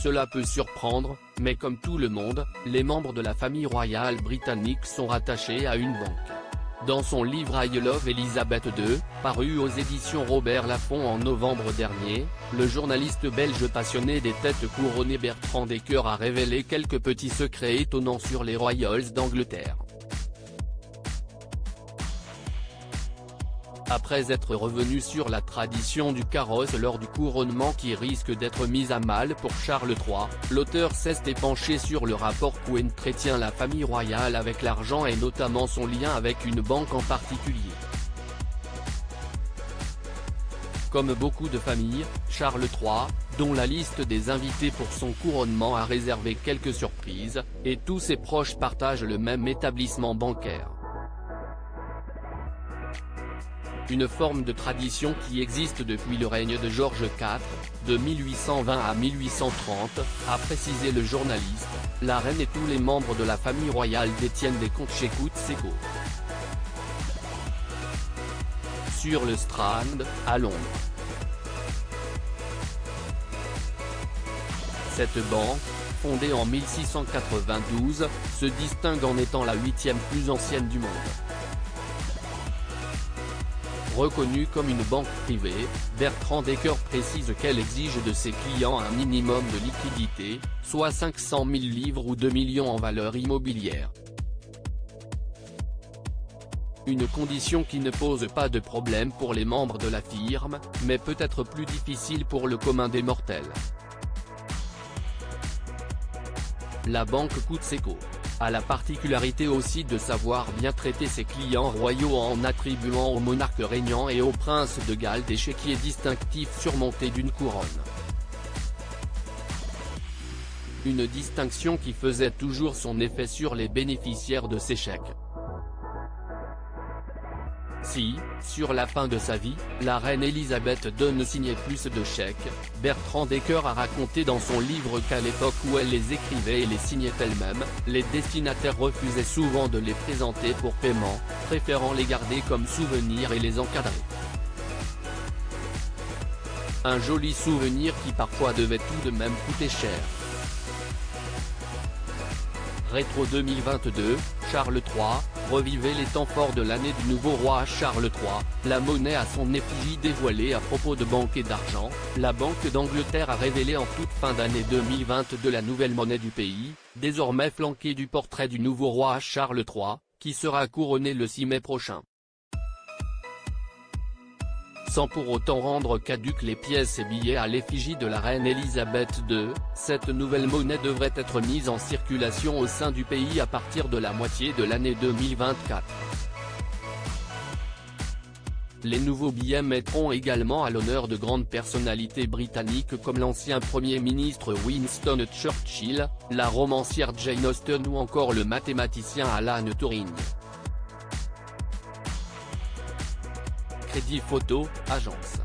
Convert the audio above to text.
Cela peut surprendre, mais comme tout le monde, les membres de la famille royale britannique sont rattachés à une banque. Dans son livre I Love Elizabeth II, paru aux éditions Robert Laffont en novembre dernier, le journaliste belge passionné des têtes couronnées Bertrand Decker a révélé quelques petits secrets étonnants sur les Royals d'Angleterre. Après être revenu sur la tradition du carrosse lors du couronnement qui risque d'être mise à mal pour Charles III, l'auteur s'est penché sur le rapport qu'entretient la famille royale avec l'argent et notamment son lien avec une banque en particulier. Comme beaucoup de familles, Charles III, dont la liste des invités pour son couronnement a réservé quelques surprises, et tous ses proches partagent le même établissement bancaire. Une forme de tradition qui existe depuis le règne de George IV, de 1820 à 1830, a précisé le journaliste. La reine et tous les membres de la famille royale détiennent des comptes chez Coutts&Co. Sur le Strand, à Londres. Cette banque, fondée en 1692, se distingue en étant la 8e plus ancienne du monde. Reconnue comme une banque privée, Bertrand Decker précise qu'elle exige de ses clients un minimum de liquidité, soit 500 000 livres ou 2 millions en valeur immobilière. Une condition qui ne pose pas de problème pour les membres de la firme, mais peut être plus difficile pour le commun des mortels. La banque Coutts&Co a la particularité aussi de savoir bien traiter ses clients royaux en attribuant au monarque régnant et au prince de Galles des chéquiers distinctifs surmontés d'une couronne. Une distinction qui faisait toujours son effet sur les bénéficiaires de ces chèques. Si, sur la fin de sa vie, la reine Elisabeth II ne signait plus de chèques, Bertrand Decker a raconté dans son livre qu'à l'époque où elle les écrivait et les signait elle-même, les destinataires refusaient souvent de les présenter pour paiement, préférant les garder comme souvenir et les encadrer. Un joli souvenir qui parfois devait tout de même coûter cher. Rétro 2022, Charles III, revivez les temps forts de l'année du nouveau roi Charles III, la monnaie à son effigie dévoilée. À propos de banque et d'argent, la Banque d'Angleterre a révélé en toute fin d'année 2022 la nouvelle monnaie du pays, désormais flanquée du portrait du nouveau roi Charles III, qui sera couronné le 6 mai prochain. Sans pour autant rendre caduques les pièces et billets à l'effigie de la reine Elisabeth II, cette nouvelle monnaie devrait être mise en circulation au sein du pays à partir de la moitié de l'année 2024. Les nouveaux billets mettront également à l'honneur de grandes personnalités britanniques comme l'ancien Premier ministre Winston Churchill, la romancière Jane Austen ou encore le mathématicien Alan Turing. Crédit Photo, agence.